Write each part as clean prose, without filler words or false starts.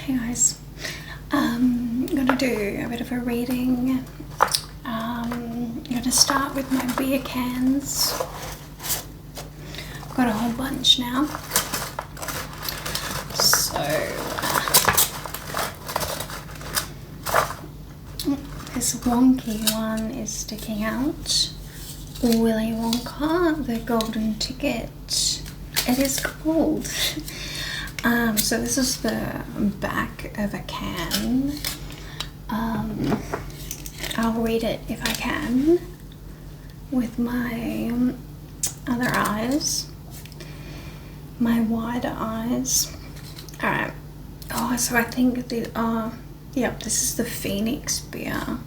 Hey guys, I'm gonna do a bit of a reading. I'm gonna start with my beer cans. I've got a whole bunch now. So, this wonky one is sticking out. Willy Wonka, the golden ticket. It is gold. So this is the back of a can. I'll read it if I can with my other eyes, my wider eyes. Alright. Oh, so I think this is the Phoenix beer,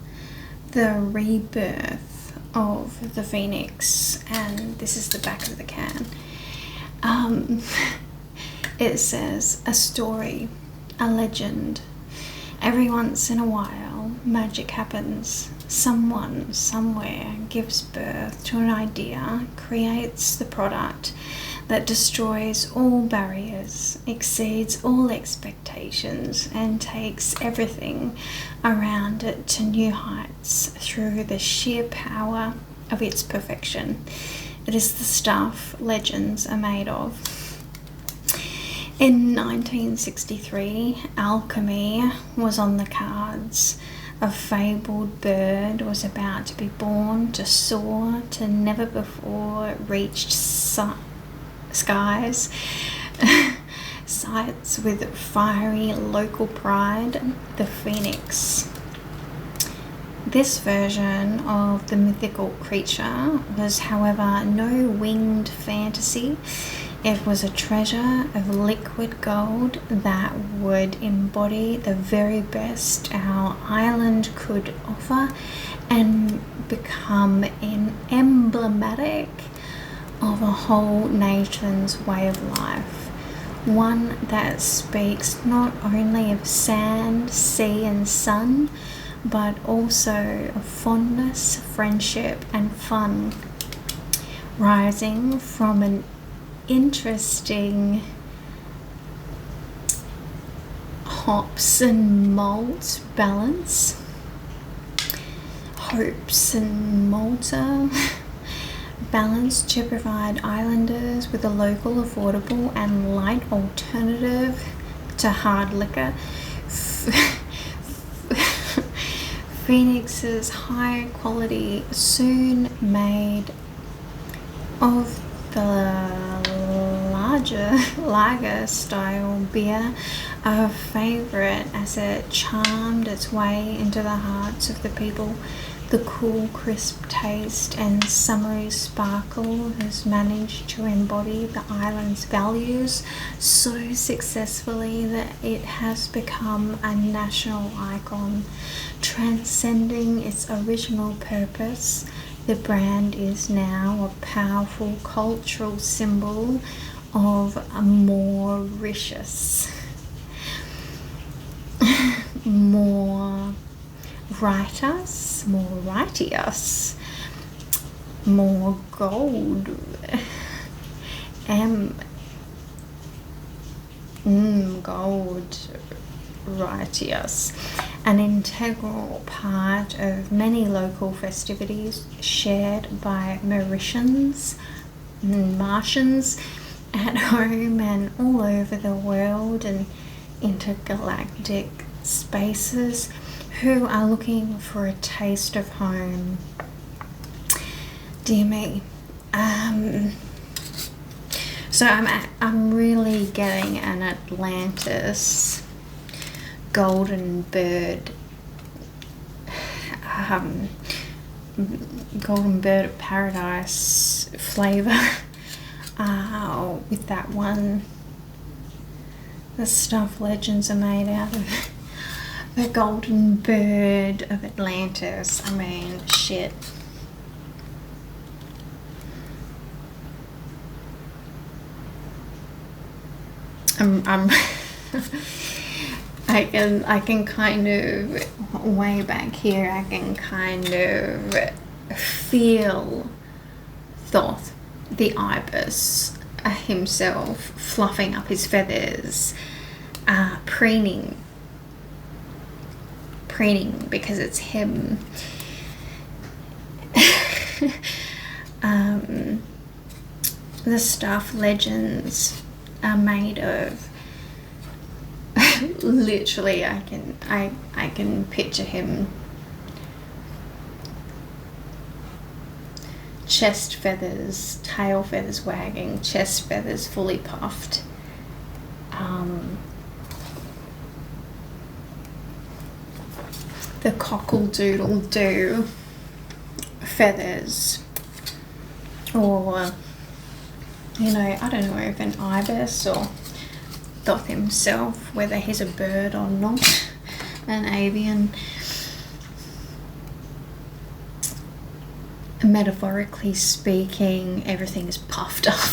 the rebirth of the Phoenix, and this is the back of the can. It says, a story, a legend. Every once in a while, magic happens. Someone, somewhere, gives birth to an idea, creates the product that destroys all barriers, exceeds all expectations, and takes everything around it to new heights through the sheer power of its perfection. It is the stuff legends are made of. In 1963, alchemy was on the cards. A fabled bird was about to be born to soar to never before reached skies. Sights with fiery local pride, the Phoenix. This version of the mythical creature was, however, no winged fantasy. It was a treasure of liquid gold that would embody the very best our island could offer and become emblematic of a whole nation's way of life. One that speaks not only of sand, sea and sun, but also of fondness, friendship and fun, rising from an interesting hops and malt balance, hopes and malta balance to provide islanders with a local, affordable and light alternative to hard liquor. Phoenix's high quality, soon made of the larger lager style beer, a favourite as it charmed its way into the hearts of the people. The cool, crisp taste and summery sparkle has managed to embody the island's values so successfully that it has become a national icon. Transcending its original purpose, the brand is now a powerful cultural symbol of a Mauritius. More righteous, more gold, gold, righteous, an integral part of many local festivities shared by Martians at home and all over the world and intergalactic spaces who are looking for a taste of home. Dear me. So I'm really getting an Atlantis golden bird of paradise flavor with that one. The stuff legends are made out of. The golden bird of Atlantis. I mean, shit. I can kind of, way back here, I can kind of feel Thoth, the ibis, himself fluffing up his feathers, preening preening because it's him. The staff legends are made of literally I can picture him. Chest feathers, tail feathers wagging, chest feathers fully puffed. The cockle-doodle-doo feathers, or, you know, I don't know if an ibis or Thoth himself, whether he's a bird or not, an avian. Metaphorically speaking, everything is puffed up.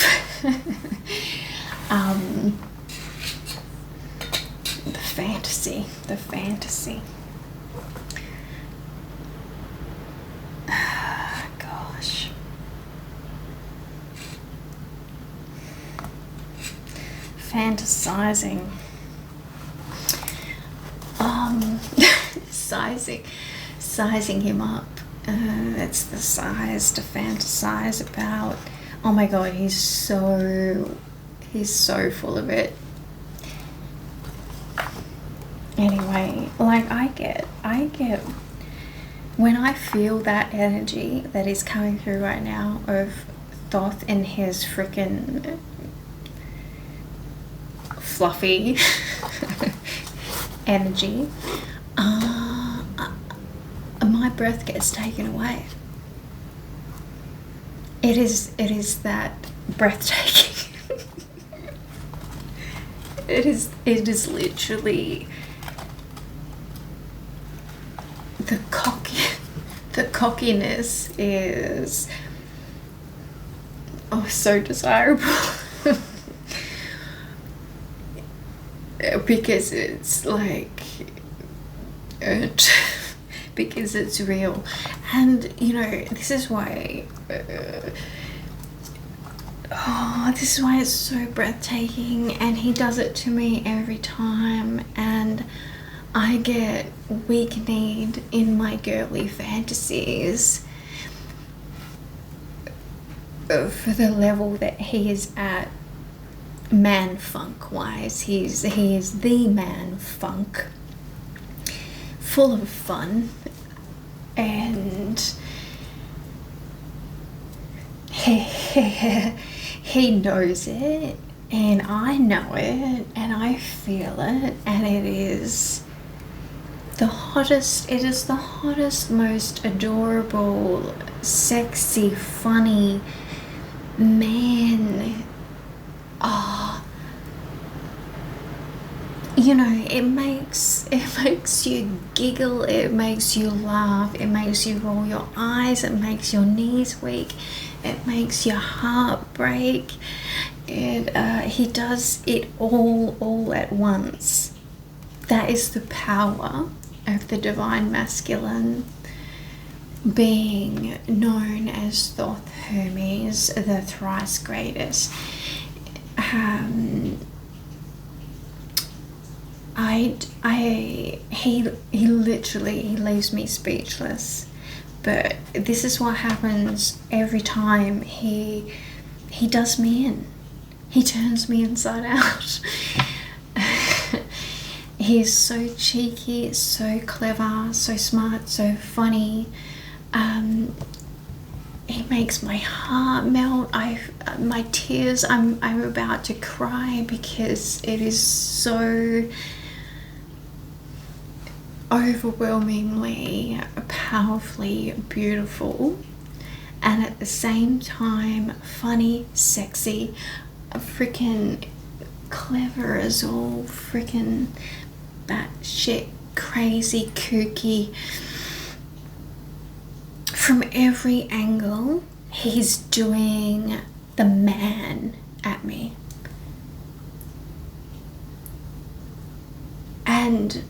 The fantasy. Gosh. Fantasizing. Sizing him up. It's the size to fantasize about. Oh my god, he's so full of it. Anyway, like I get when I feel that energy that is coming through right now of Thoth and his freaking fluffy energy, my breath gets taken away. It is that breathtaking. It is literally the cockiness is so desirable. Because it's like earned. Because it's real. And you know, this is why this is why it's so breathtaking, and he does it to me every time, and I get weak-kneed in my girly fantasies for the level that he is at man funk wise. He is the man funk, full of fun, and he knows it, and I know it, and I feel it, and it is the hottest, most adorable, sexy, funny man. You know, it makes you giggle, it makes you laugh, it makes you roll your eyes, it makes your knees weak, it makes your heart break. He does it all at once. That is the power of the divine masculine, being known as Thoth Hermes, the thrice greatest. He literally leaves me speechless. But this is what happens every time he does me in. He turns me inside out. He's so cheeky, so clever, so smart, so funny. He makes my heart melt. My tears, I'm about to cry because it is so overwhelmingly, powerfully beautiful, and at the same time funny, sexy, freaking clever as all, freaking batshit crazy, kooky. From every angle, he's doing the man at me. And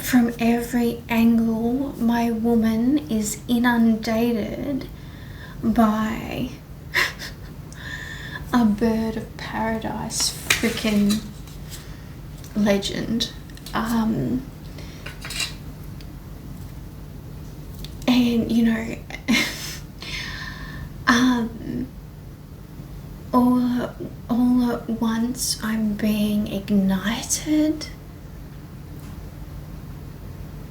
from every angle, my woman is inundated by a bird of paradise freaking legend. And, you know, all at once I'm being ignited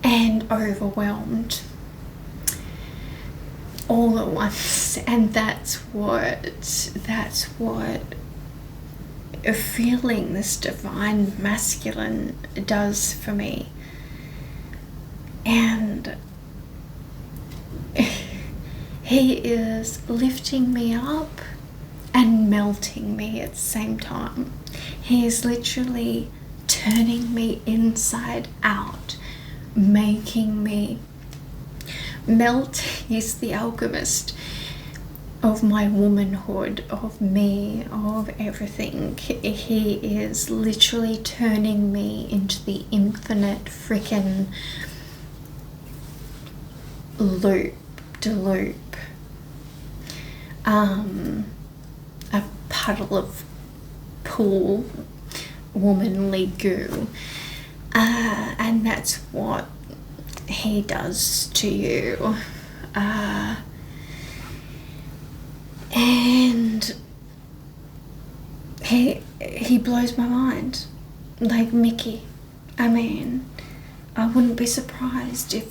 and overwhelmed all at once. And that's what feeling this divine masculine does for me. And he is lifting me up and melting me at the same time. He is literally turning me inside out, making me melt. He's the alchemist of my womanhood, of me, of everything. He is literally turning me into the infinite freaking loop-de-loop. A puddle of pool womanly goo. And that's what he does to you. And he blows my mind. Like Mickey. I mean, I wouldn't be surprised if,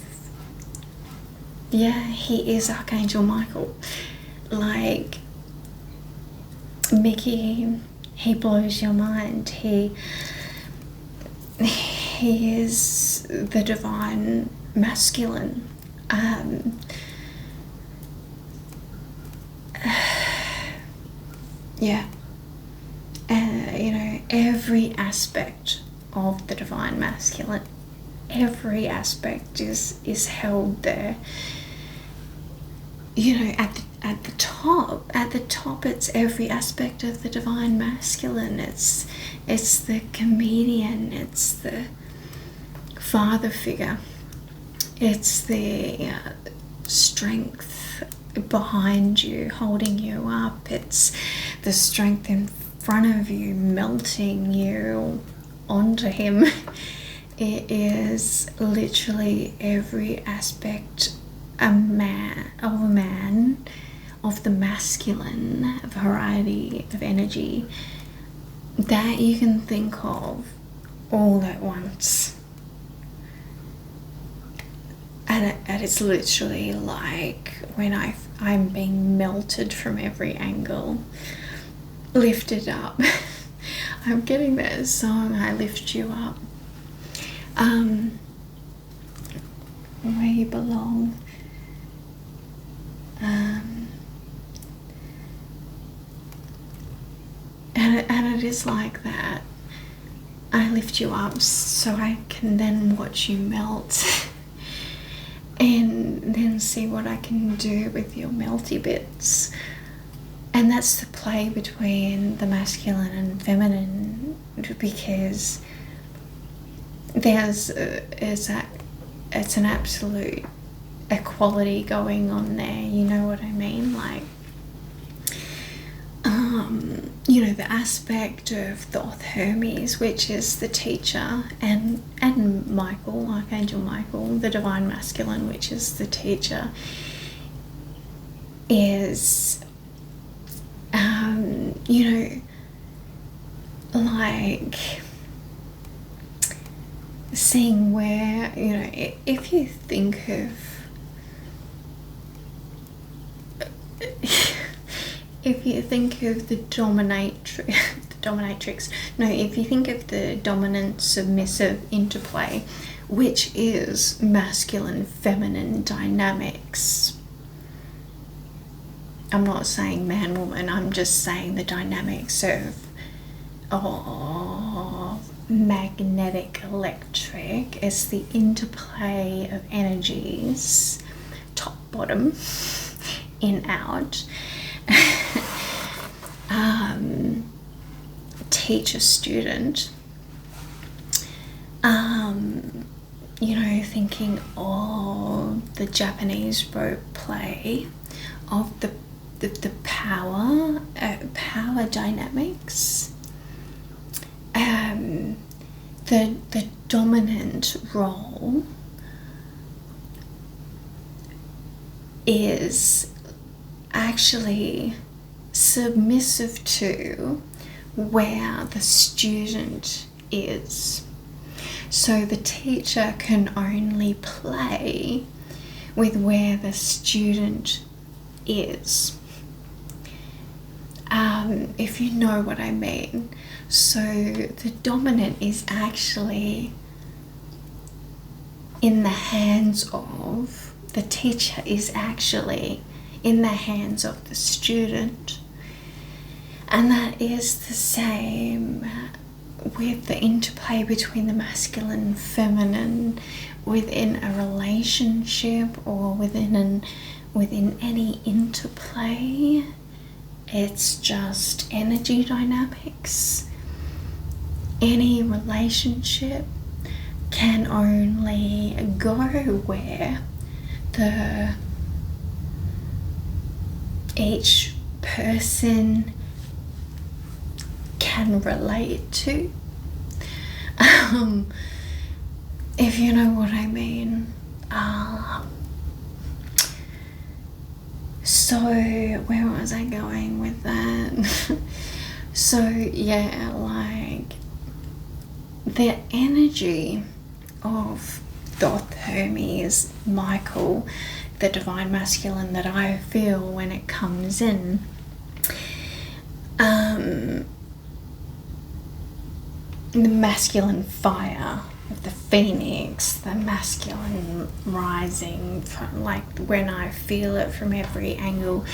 yeah, he is Archangel Michael. Like Mickey, he blows your mind. He is the divine masculine. Yeah. You know, every aspect of the divine masculine, every aspect is held there. You know, at the top it's every aspect of the divine masculine. It's the comedian, it's the father figure, it's the strength behind you, holding you up, it's the strength in front of you, melting you onto him. It is literally every aspect of a man, of the masculine variety of energy that you can think of all at once. And it's literally like when I'm being melted from every angle, lifted up. I'm getting that song, I Lift You Up. Where you belong. And it is like that. I lift you up so I can then watch you melt and then see what I can do with your melty bits. And that's the play between the masculine and feminine, because it's an absolute equality going on there, you know what I mean? Like, you know, the aspect of Thoth Hermes, which is the teacher, and Michael, Archangel Michael, the divine masculine, which is the teacher, is, you know, like seeing where, you know, if you think of if you think of the dominatrix, no, if you think of the dominant submissive interplay, which is masculine feminine dynamics. I'm not saying man woman, I'm just saying the dynamics of magnetic electric. It's the interplay of energies, top bottom, in out. Teacher student, you know, thinking of the Japanese rope play of the power dynamics, the dominant role is actually submissive to where the student is. So the teacher can only play with where the student is. If you know what I mean. So the dominant is actually in the hands of, the teacher is actually in the hands of the student. And that is the same with the interplay between the masculine and feminine within a relationship or within any interplay. It's just energy dynamics. Any relationship can only go where each person can relate to. If you know what I mean. So where was I going with that? So yeah, like the energy of Thoth, Hermes, Michael, the divine masculine that I feel when it comes in, the masculine fire of the phoenix, the masculine rising, from, like when I feel it from every angle,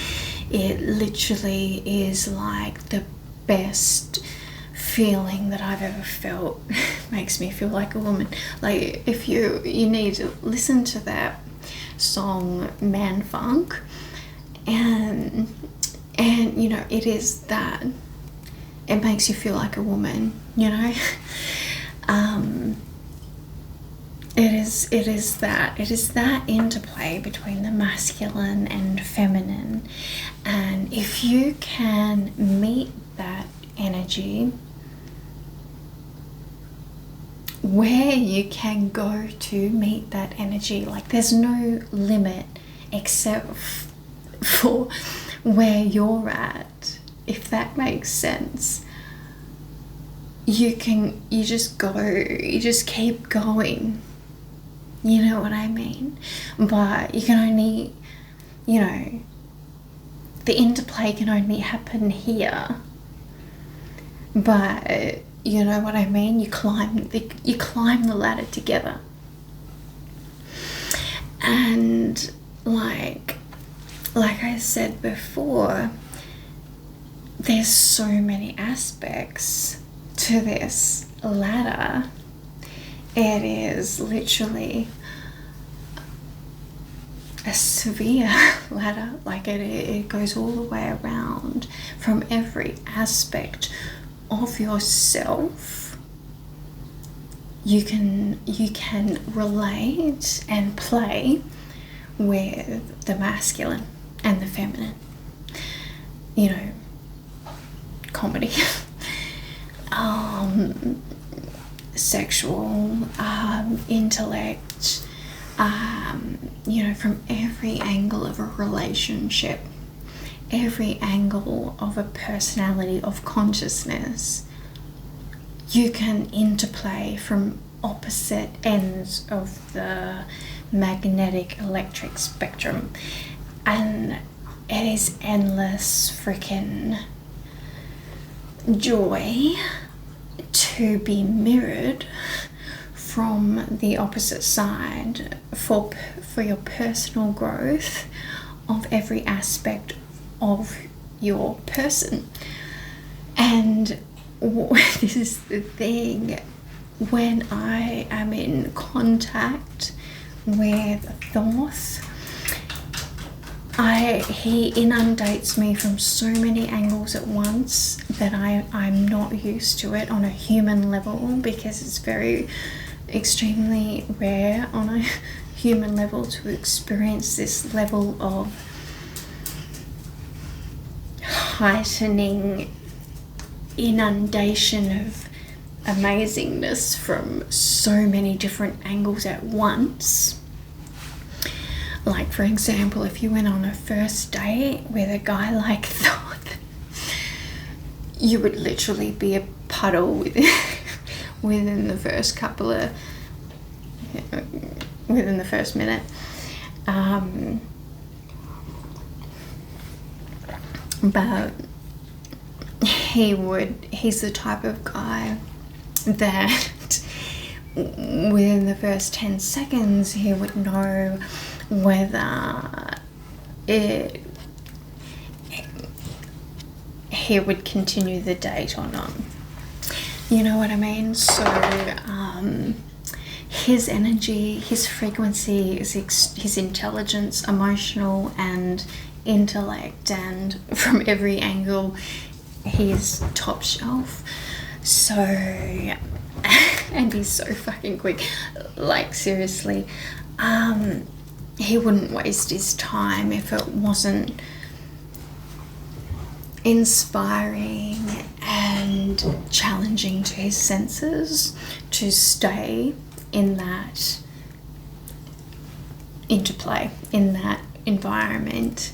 it literally is like the best feeling that I've ever felt. Makes me feel like a woman. Like if you need to listen to that song Man Funk, and you know, it is that, it makes you feel like a woman, you know. It is that interplay between the masculine and feminine, and if you can meet that energy, where you can go to meet that energy, like there's no limit except for where you're at, if that makes sense. You just go, you just keep going, you know what I mean? But you can only, you know, the interplay can only happen here, but you know what I mean? You climb the ladder together. And like I said before, there's so many aspects to this ladder. It is literally a severe ladder. Like it goes all the way around from every aspect of yourself. You can relate and play with the masculine and the feminine, you know, comedy, sexual, intellect, you know, from every angle of a relationship, every angle of a personality, of consciousness. You can interplay from opposite ends of the magnetic electric spectrum, and it is endless freaking joy to be mirrored from the opposite side for your personal growth of every aspect of your person. And this is the thing, when I am in contact with Thoth, he inundates me from so many angles at once that I'm not used to it on a human level, because it's very extremely rare on a human level to experience this level of heightening inundation of amazingness from so many different angles at once. like, for example, if you went on a first date with a guy like Thoth, you would literally be a puddle within the first within the first minute. But he's the type of guy that within the first 10 seconds he would know whether he would continue the date or not. You know what I mean? So his energy, his frequency, his intelligence, emotional and intellect, and from every angle he's top shelf. So and he's so fucking quick, like, seriously. He wouldn't waste his time if it wasn't inspiring and challenging to his senses to stay in that interplay, in that environment.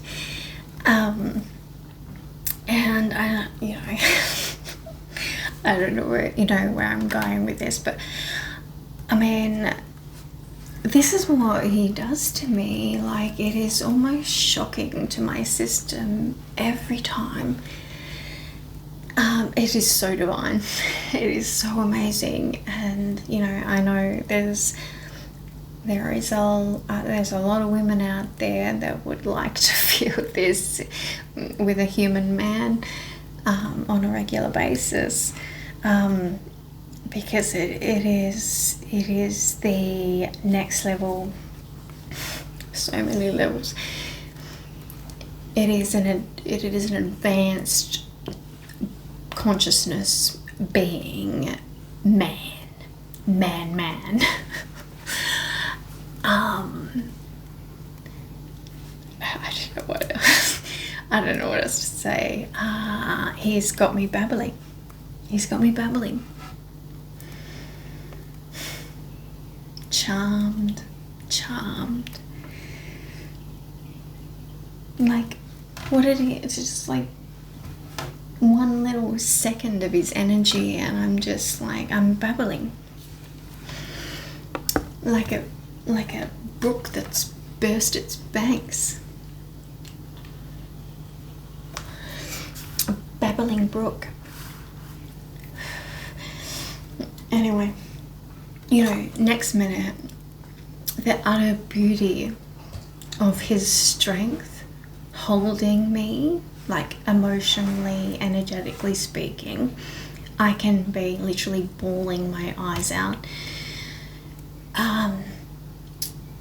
And I, you know, I don't know where I'm going with this, but I mean, this is what he does to me. Like, it is almost shocking to my system every time. It is so divine. It is so amazing. And, you know, I know there's a lot of women out there that would like to feel this with a human man on a regular basis, because it is the next level. So many levels. It is an advanced consciousness being, man. I don't know what else to say. He's got me babbling. Charmed. Like, what did he? It's just like one little second of his energy, and I'm just like, I'm babbling. Like a brook that's burst its banks. A babbling brook. Anyway, you know, next minute, the utter beauty of his strength holding me, like emotionally, energetically speaking, I can be literally bawling my eyes out.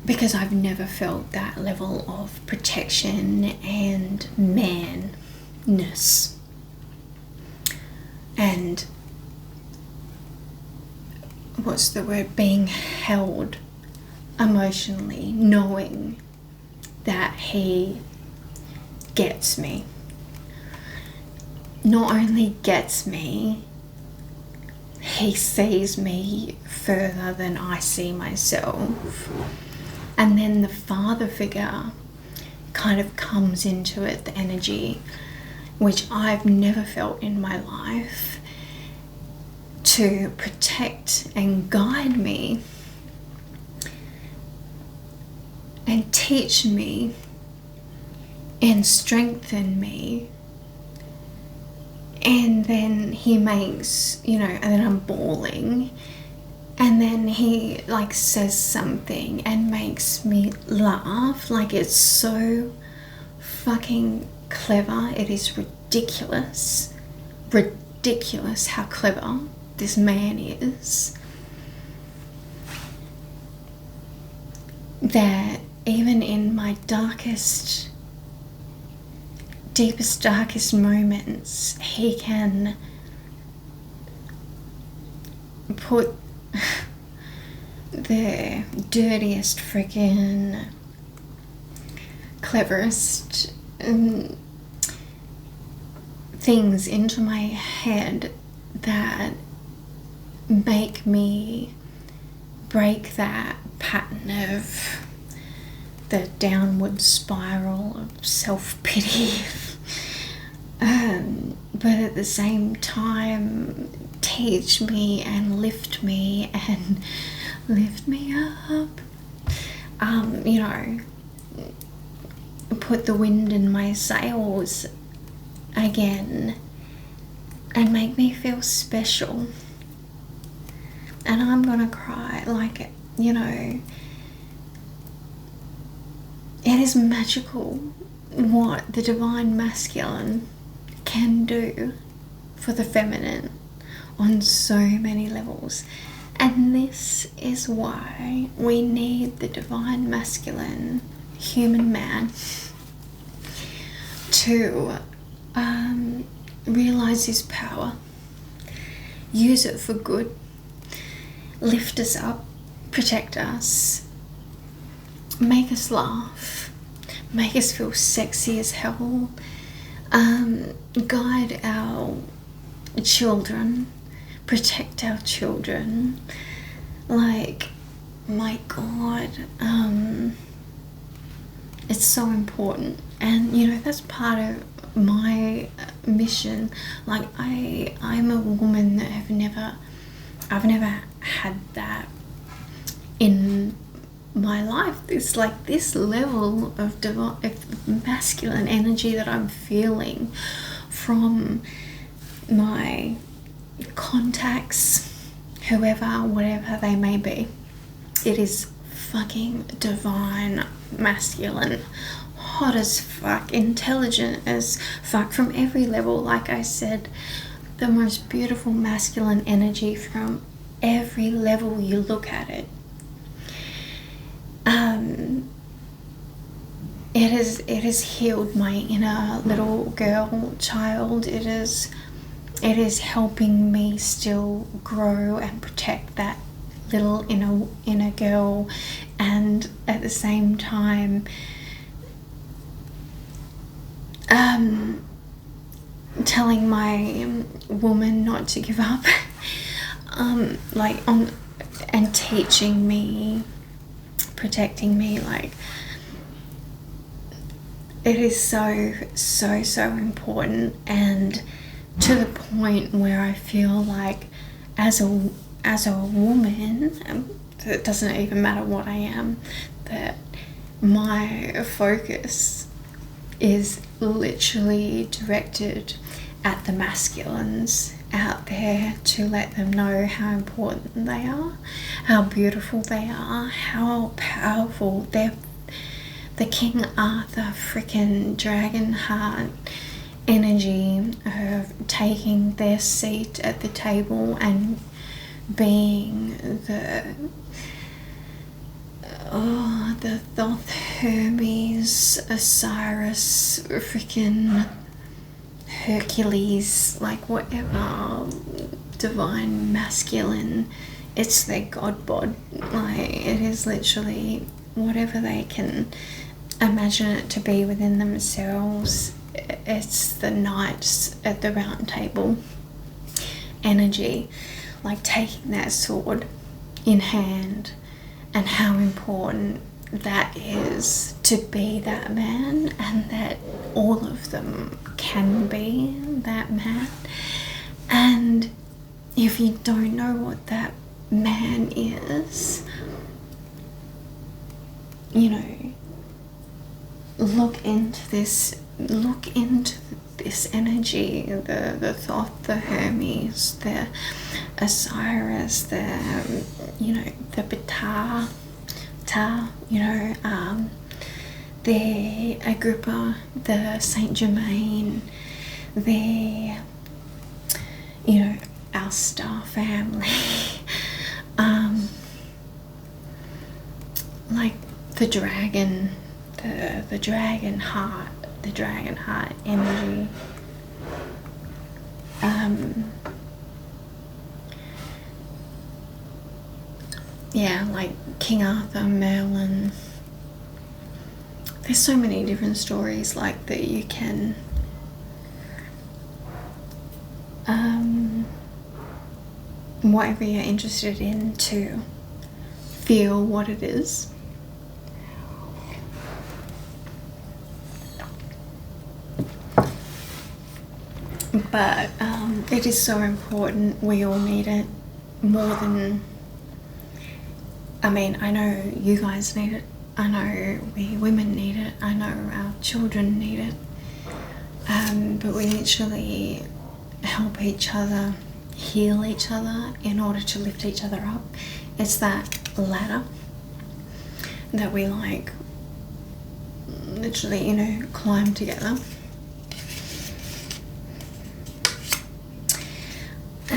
Because I've never felt that level of protection and manness. And what's the word? Being held emotionally, knowing that he gets me. Not only gets me, he sees me further than I see myself. And then the father figure kind of comes into it, the energy, which I've never felt in my life, to protect and guide me and teach me and strengthen me. And then he makes, you know, and then I'm bawling, and then he like says something and makes me laugh. Like, it's so fucking clever. It is ridiculous how clever this man is, that even in my deepest, darkest moments, he can put the dirtiest, freaking cleverest things into my head that make me break that pattern of the downward spiral of self-pity. But at the same time, teach me and lift me up. You know, put the wind in my sails again and make me feel special. And I'm gonna cry, like, you know, it is magical what the divine masculine can do for the feminine on so many levels. And this is why we need the divine masculine human man to realize his power, use it for good, lift us up, protect us, make us laugh, make us feel sexy as hell, guide our children, protect our children. Like, my God, it's so important. And you know, that's part of my mission. Like, I'm a woman that I've never had that in my life, this level of masculine energy that I'm feeling from my contacts, whoever, whatever they may be. It is fucking divine masculine, hot as fuck, intelligent as fuck from every level. Like I said, the most beautiful masculine energy from every level you look at it. It has healed my inner little girl child. It is helping me still grow and protect that little inner girl, and at the same time telling my woman not to give up, and teaching me, protecting me. Like, it is so important, and to the point where I feel like as a woman, it doesn't even matter what I am, that my focus is literally directed at the masculines out there, to let them know how important they are, how beautiful they are, how powerful they're. The King Arthur freaking dragon heart energy of taking their seat at the table and being the Thoth, Hermes, Osiris, freaking Hercules, like whatever divine masculine, it's their god bod. Like, it is literally whatever they can imagine it to be within themselves. It's the knights at the round table energy, like taking that sword in hand, and how important that is to be that man, and that all of them can be that man. And if you don't know what that man is, you know, look into this energy, the Thoth, the Hermes, the Osiris, the, you know, the Ptah, you know, the Agrippa, the Saint Germain, the, you know, our star family, like the dragon, the dragon heart energy. Yeah, like King Arthur, Merlin. There's so many different stories like that you can whatever you're interested in to feel what it is. But it is so important. We all need it more than, I mean, I know you guys need it. I know we women need it. I know our children need it. But we literally help each other, heal each other in order to lift each other up. It's that ladder that we like literally, you know, climb together.